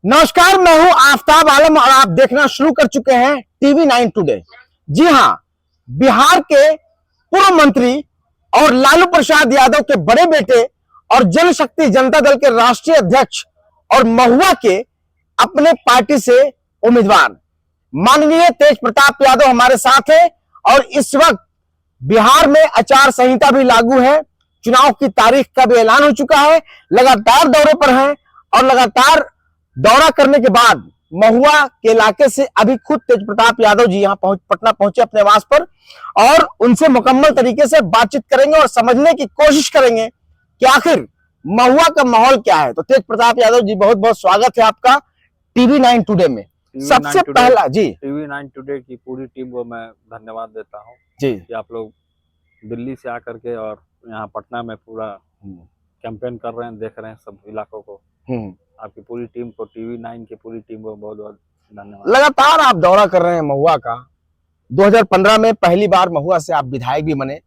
नमस्कार, मैं हूं आफताब आलम और आप देखना शुरू कर चुके हैं टीवी 9 टुडे। जी हां, बिहार के पूर्व मंत्री और लालू प्रसाद यादव के बड़े बेटे और जनशक्ति जनता दल के राष्ट्रीय अध्यक्ष और महुआ के अपने पार्टी से उम्मीदवार माननीय तेज प्रताप यादव हमारे साथ है। और इस वक्त बिहार में आचार संहिता भी लागू है, चुनाव की तारीख का भी ऐलान हो चुका है, लगातार दौरे पर हैं और लगातार दौरा करने के बाद महुआ के इलाके से अभी खुद तेज प्रताप यादव जी यहाँ पटना पहुंचे अपने आवास पर और उनसे मुकम्मल तरीके से बातचीत करेंगे और समझने की कोशिश करेंगे कि आखिर महुआ का माहौल क्या है। तो तेज प्रताप यादव जी, बहुत बहुत स्वागत है आपका टीवी 9 टुडे में। सबसे पहला जी, टीवी 9 टुडे की पूरी टीम को मैं धन्यवाद देता हूँ जी कि आप लोग दिल्ली से आकर के और यहाँ पटना में पूरा कैंपेन कर रहे हैं, देख रहे हैं सब इलाकों को। आपकी पूरी टीम को, टीवी 9 की पूरी टीम को बहुत बहुत धन्यवाद। लगातार आप दौरा कर रहे हैं महुआ का। 2015 में पहली बार महुआ से आप विधायक भी बने।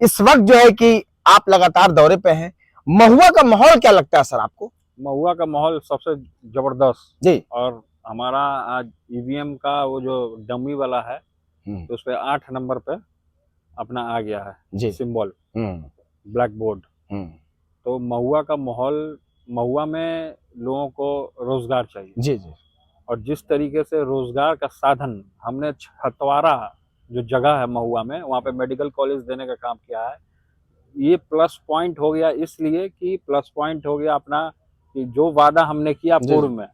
इस वक्त जो है कि आप लगातार दौरे पे हैं। महुआ का माहौल क्या लगता है सर आपको? महुआ का माहौल सबसे जबरदस्त जी। और हमारा आज ईवीएम का वो जो डमी वाला है तो उस पे 8 नंबर पे अपना आ गया है जी सिंबल, ब्लैक बोर्ड। तो महुआ का माहौल, महुआ में लोगों को रोजगार चाहिए जी जी। और जिस तरीके से रोजगार का साधन हमने छतवारा जो जगह है महुआ में, वहाँ पे मेडिकल कॉलेज देने का काम किया है। ये प्लस पॉइंट हो गया, इसलिए कि प्लस पॉइंट हो गया अपना कि जो वादा हमने किया पूर्व में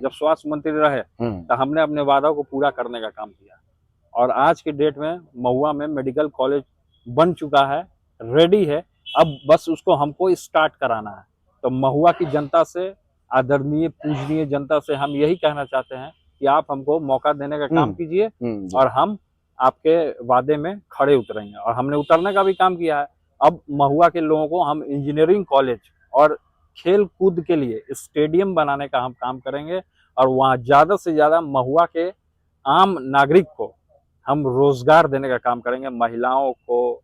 जब स्वास्थ्य मंत्री रहे तो हमने अपने वादा को पूरा करने का काम किया। और आज के डेट में महुआ में मेडिकल कॉलेज बन चुका है, रेडी है, अब बस उसको हमको स्टार्ट कराना है। तो महुआ की जनता से, आदरणीय पूजनीय जनता से हम यही कहना चाहते हैं कि आप हमको मौका देने का काम कीजिए और हम आपके वादे में खड़े उतरेंगे और हमने उतरने का भी काम किया है। अब महुआ के लोगों को हम इंजीनियरिंग कॉलेज और खेल कूद के लिए स्टेडियम बनाने का हम काम करेंगे और वहाँ ज्यादा से ज्यादा महुआ के आम नागरिक को हम रोजगार देने का काम करेंगे। महिलाओं को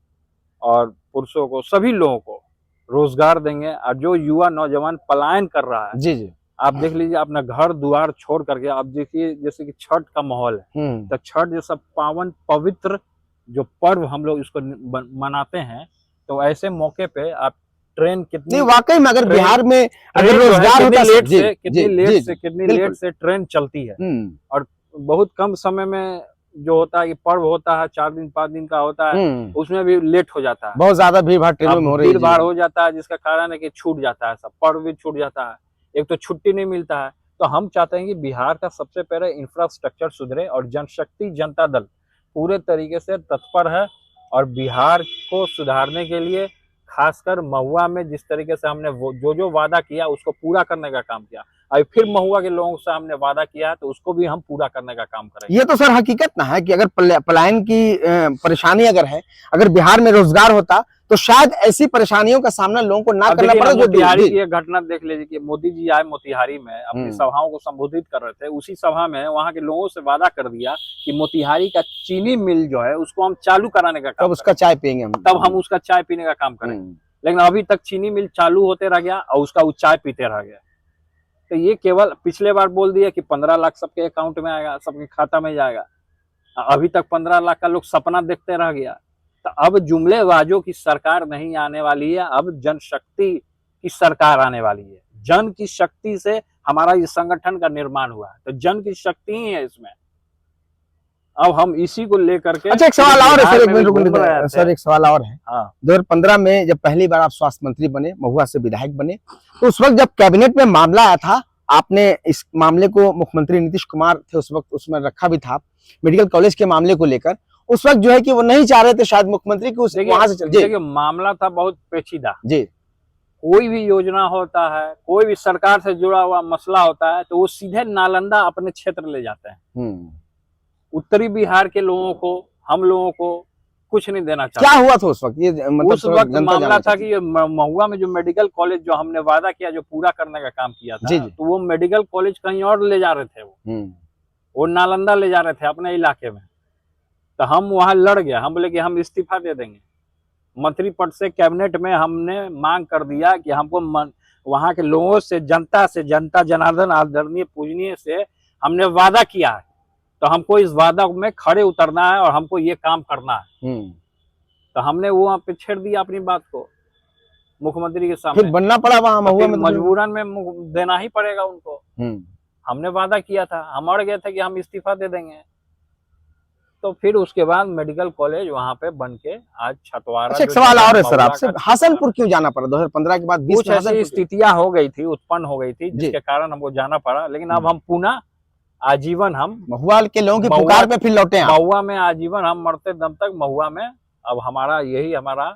और पुरुषों को, सभी लोगों को रोजगार देंगे। और जो युवा नौजवान पलायन कर रहा है, जी जी, आप देख लीजिए, अपना घर द्वार छोड़ करके आप देखिए, जैसे कि छठ का माहौल है, तो छठ जैसा पावन पवित्र जो पर्व हम लोग इसको मनाते हैं, तो ऐसे मौके पे आप ट्रेन कितनी वाकई में अगर बिहार में अगर रोजगार होता, कितनी लेट से ट्रेन चलती है और बहुत कम समय में जो होता है कि पर्व होता है 4 दिन 5 दिन का होता है, उसमें भी लेट हो जाता है, बहुत ज्यादा भीड़ भाड़ ट्रेनों में हो रही है, भीड़ भाड़ हो जाता है, जिसका कारण है कि छूट जाता है, सब पर्व भी छूट जाता है, एक तो छुट्टी नहीं मिलता है। तो हम चाहते हैं कि बिहार का सबसे पहले इंफ्रास्ट्रक्चर सुधरे और जनशक्ति जनता दल पूरे तरीके से तत्पर है और बिहार को सुधारने के लिए खासकर महुआ में जिस तरीके से हमने जो वादा किया उसको पूरा करने का काम किया, और फिर महुआ के लोगों से हमने वादा किया है तो उसको भी हम पूरा करने का काम करेंगे। ये तो सर हकीकत ना है कि अगर पलायन की परेशानी अगर है, अगर बिहार में रोजगार होता तो शायद ऐसी परेशानियों का सामना लोगों को ना करना पड़े। मोतिहारी की एक घटना देख लीजिए कि मोदी जी आए मोतिहारी में, अपनी सभाओं को संबोधित कर रहे थे, उसी सभा में वहां के लोगों से वादा कर दिया कि मोतिहारी का चीनी मिल जो है उसको हम चालू कराने का काम, तब उसका चाय पियेंगे हम, तब हम उसका चाय पीने का काम करेंगे। लेकिन अभी तक चीनी मिल चालू होते रह गया और उसका वो चाय पीते रह गया। तो ये केवल पिछले बार बोल दिया कि 15 लाख सबके अकाउंट में आएगा, सबके खाता में जाएगा, अभी तक 15 लाख का लोग सपना देखते रह गया। तो अब जुमलेबाजों की सरकार नहीं आने वाली है, अब जनशक्ति की सरकार आने वाली है। जन की शक्ति से हमारा ये संगठन का निर्माण हुआ है, तो जन की शक्ति ही है इसमें। अब हम इसी को लेकर के, अच्छा एक सवाल और है सर, एक मिनट सर, एक सवाल और है। 2015 में जब पहली बार आप स्वास्थ्य मंत्री बने, महुआ से विधायक बने, तो उस वक्त जब कैबिनेट में मामला आया था, आपने इस मामले को, मुख्यमंत्री नीतीश कुमार थे उस वक्त, उसमें रखा भी था मेडिकल कॉलेज के मामले को लेकर। उस वक्त जो है कि वो नहीं चाह रहे थे शायद मुख्यमंत्री को वहां से चल। देखिए मामला था बहुत पेचीदा जी। कोई भी योजना होता है, कोई भी सरकार से जुड़ा हुआ मसला होता है, तो वो सीधे नालंदा अपने क्षेत्र ले जाते हैं। उत्तरी बिहार के लोगों को, हम लोगों को कुछ नहीं देना चाहते। क्या हुआ था उस वक्त? ये मतलब उस वक्त मामला था कि महुआ में जो मेडिकल कॉलेज जो हमने वादा किया, जो पूरा करने का काम किया था, तो वो मेडिकल कॉलेज कहीं और ले जा रहे थे, वो नालंदा ले जा रहे थे अपने इलाके में। तो हम वहां लड़ गए, हम बोले कि हम इस्तीफा दे देंगे मंत्री पद से। कैबिनेट में हमने मांग कर दिया कि हमको वहां के लोगों से, जनता जनार्दन आदरणीय पूजनीय से हमने वादा किया है, तो हमको इस वादा में खड़े उतरना है और हमको ये काम करना है। तो हमने वो वहां पे छेड़ दिया अपनी बात को मुख्यमंत्री के सामने। फिर बनना पड़ा वहां महुआ में, मजबूरन में देना ही पड़ेगा उनको। हमने वादा किया था, हम अड़ गए थे कि हम इस्तीफा दे देंगे। तो फिर उसके बाद मेडिकल कॉलेज वहां पे बन के आज छतवारा। अच्छा, एक सवाल और है सर आपसे, हसनपुर क्यों जाना पड़ा 2015 के बाद? कुछ ऐसी स्थितियां हो गई थी, उत्पन्न हो गई थी, जिसके कारण हमको जाना पड़ा। लेकिन अब हम पुनः आजीवन हम महुआ के लोगों की पुकार पे फिर लौटे हैं। महुआ में आजीवन हम मरते दम तक महुआ में। अब हमारा यही हमारा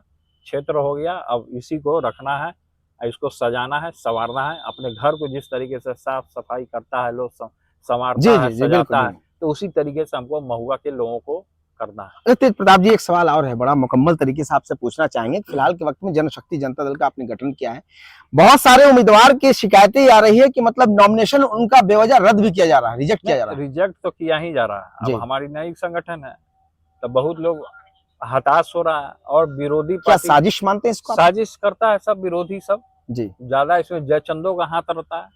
क्षेत्र हो गया। अब इसी को रखना है, इसको सजाना है, संवारना है। अपने घर को जिस तरीके से साफ सफाई करता है लोग, संवारता है, सजाता है, तो उसी तरीके से हमको महुआ के लोगों को करना है। तेज प्रताप जी, एक सवाल और है, बड़ा मुकम्मल तरीके से आपसे पूछना चाहेंगे। फिलहाल के वक्त में जनशक्ति जनता दल का आपने गठन किया है, बहुत सारे उम्मीदवार की शिकायतें आ रही है कि मतलब नॉमिनेशन उनका बेवजह रद्द भी किया जा रहा है, रिजेक्ट किया जा रहा है। रिजेक्ट तो किया ही जा रहा है। अब हमारी नई संगठन है, तो बहुत लोग हताश हो रहा है। और विरोधी क्या साजिश मानते हैं इसको? साजिश करता है सब विरोधी, सब जी ज्यादा इसमें जयचंदों का हाथ रहता है।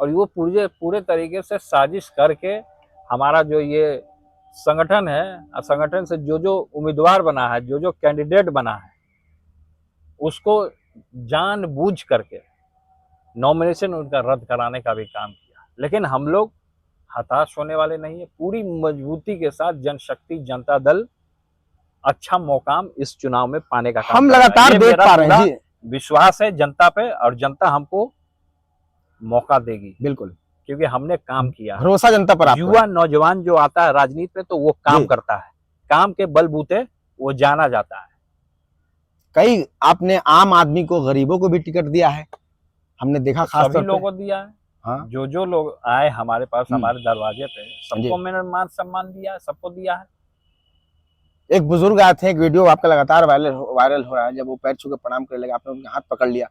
और वो पूरे तरीके से साजिश करके हमारा जो ये संगठन है, संगठन से जो उम्मीदवार बना है, जो कैंडिडेट बना है, उसको जानबूझ करके नॉमिनेशन उनका रद्द कराने का भी काम किया। लेकिन हम लोग हताश होने वाले नहीं है। पूरी मजबूती के साथ जनशक्ति जनता दल अच्छा मौकाम इस चुनाव में पाने का काम हम लगातार देख पा रहे हैं। विश्वास है जनता पे, और जनता हमको मौका देगी, बिल्कुल, क्योंकि हमने काम किया, भरोसा जनता पर। युवा नौजवान जो आता है राजनीति में, तो वो काम करता है, काम के बलबूते वो जाना जाता है। कई आपने आम आदमी को, गरीबों को भी टिकट दिया है, हमने देखा, खास सभी लोगों को दिया है। हाँ? जो लोग आए हमारे पास, हमारे दरवाजे पे, सबको मैंने मान सम्मान दिया है, सबको दिया है। एक बुजुर्ग आए थे, एक वीडियो आपका लगातार वायरल हो रहा है, जब वो पैर छू के प्रणाम करने लगे, आपने उनका हाथ पकड़ लिया,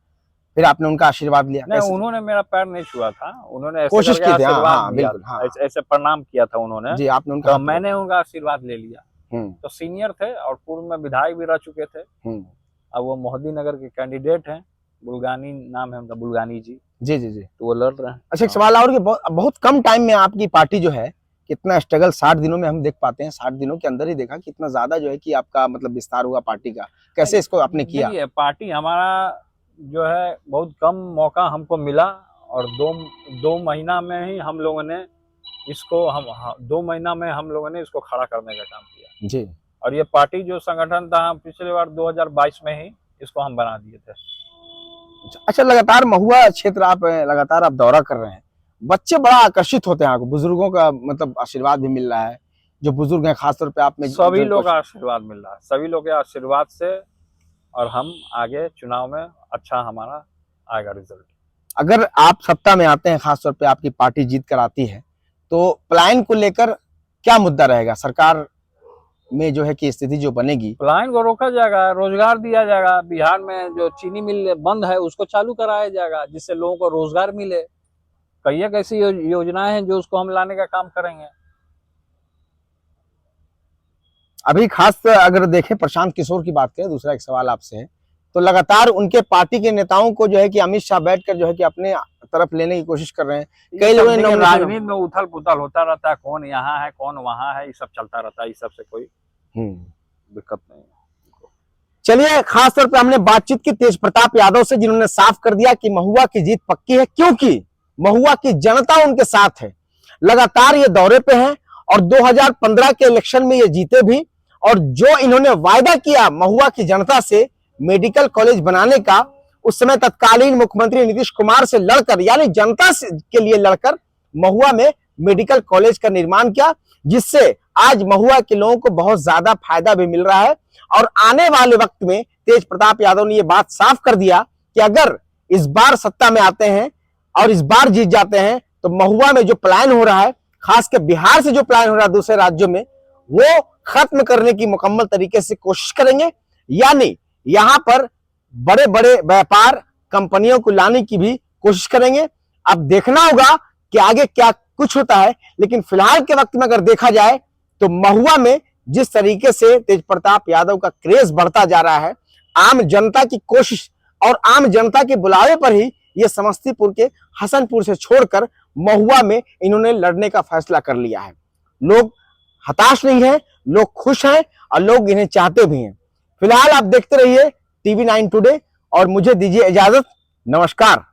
फिर आपने उनका आशीर्वाद लिया। नहीं, उन्होंने मेरा पैर नहीं छुआ था, उन्होंने कोशिश की थी। हाँ, बिल्कुल, हाँ। ऐसे प्रणाम किया था उन्होंने जी, आपने उनका, तो मैंने उनका आशीर्वाद ले लिया। तो सीनियर थे और पूर्व में विधायक भी रह चुके थे। अब वो मोहद्दी नगर के कैंडिडेट हैं, बुल्गानी नाम है उनका, बुल्गानी जी। जी जी जी, तो वो लड़ रहे हैं। अच्छा, एक सवाल और, बहुत कम टाइम में आपकी पार्टी जो है, कितना स्ट्रगल 60 दिनों में हम देख पाते हैं, 60 दिनों के अंदर ही देखा कितना ज्यादा जो है कि आपका मतलब विस्तार हुआ पार्टी का, कैसे इसको आपने किया? पार्टी हमारा जो है बहुत कम मौका हमको मिला, और दो महीना में ही हम लोगों ने इसको 2 महीना में हम लोगों ने इसको खड़ा करने का काम किया जी। और ये पार्टी जो संगठन था, हम पिछले बार 2022 में ही इसको हम बना दिए थे। अच्छा, लगातार महुआ क्षेत्र आप लगातार आप दौरा कर रहे हैं, बच्चे बड़ा आकर्षित होते हैं आपको, बुजुर्गों का मतलब आशीर्वाद भी मिल रहा है, जो बुजुर्ग हैं खासतौर पे आप में, सभी लोग का आशीर्वाद मिल रहा है, सभी लोग के आशीर्वाद से, और हम आगे चुनाव में अच्छा हमारा आएगा रिजल्ट। अगर आप सत्ता में आते हैं, खासतौर पे आपकी पार्टी जीत कर आती है, तो पलायन को लेकर क्या मुद्दा रहेगा? सरकार में जो है कि स्थिति जो बनेगी, पलायन को रोका जाएगा, रोजगार दिया जाएगा। बिहार में जो चीनी मिल बंद है उसको चालू कराया जाएगा, जिससे लोगों को रोजगार मिले। कई एक ऐसी योजनाएं हैं जो उसको हम लाने का काम करेंगे। अभी खास अगर देखें, प्रशांत किशोर की बात करें, दूसरा एक सवाल आपसे है, तो लगातार उनके पार्टी के नेताओं को जो है कि अमित शाह बैठकर जो है कि अपने तरफ लेने की कोशिश कर रहे हैं। कई लोग राजनीति में उथल पुथल होता रहता है, कौन यहाँ है कौन वहां है, ये सब चलता रहता है, इस सब से कोई दिक्कत नहीं है। चलिए, खासतौर पे हमने बातचीत की तेज प्रताप यादव से, जिन्होंने साफ कर दिया कि महुआ की जीत पक्की है, क्योंकि महुआ की जनता उनके साथ है। लगातार ये दौरे पे हैं, और 2015 के इलेक्शन में ये जीते भी, और जो इन्होंने वायदा किया महुआ की जनता से मेडिकल कॉलेज बनाने का, उस समय तत्कालीन मुख्यमंत्री नीतीश कुमार से लड़कर, यानी जनता के लिए लड़कर महुआ में मेडिकल कॉलेज का निर्माण किया, जिससे आज महुआ के लोगों को बहुत ज्यादा फायदा भी मिल रहा है। और आने वाले वक्त में तेज प्रताप यादव ने यह बात साफ कर दिया कि अगर इस बार सत्ता में आते हैं और इस बार जीत जाते हैं, तो महुआ में जो प्लान हो रहा है, खासकर बिहार से जो प्लान हो रहा है दूसरे राज्यों में, वो खत्म करने की मुकम्मल तरीके से कोशिश करेंगे। यानी यहां पर बड़े बड़े व्यापार कंपनियों को लाने की भी कोशिश करेंगे। अब देखना होगा कि आगे क्या कुछ होता है, लेकिन फिलहाल के वक्त में अगर देखा जाए तो महुआ में जिस तरीके से तेज प्रताप यादव का क्रेज बढ़ता जा रहा है, आम जनता की कोशिश और आम जनता के बुलावे पर ही ये समस्तीपुर के हसनपुर से छोड़कर महुआ में इन्होंने लड़ने का फैसला कर लिया है। लोग हताश नहीं है, लोग खुश हैं और लोग इन्हें चाहते भी हैं। फिलहाल आप देखते रहिए TV9 टुडे और मुझे दीजिए इजाजत। नमस्कार।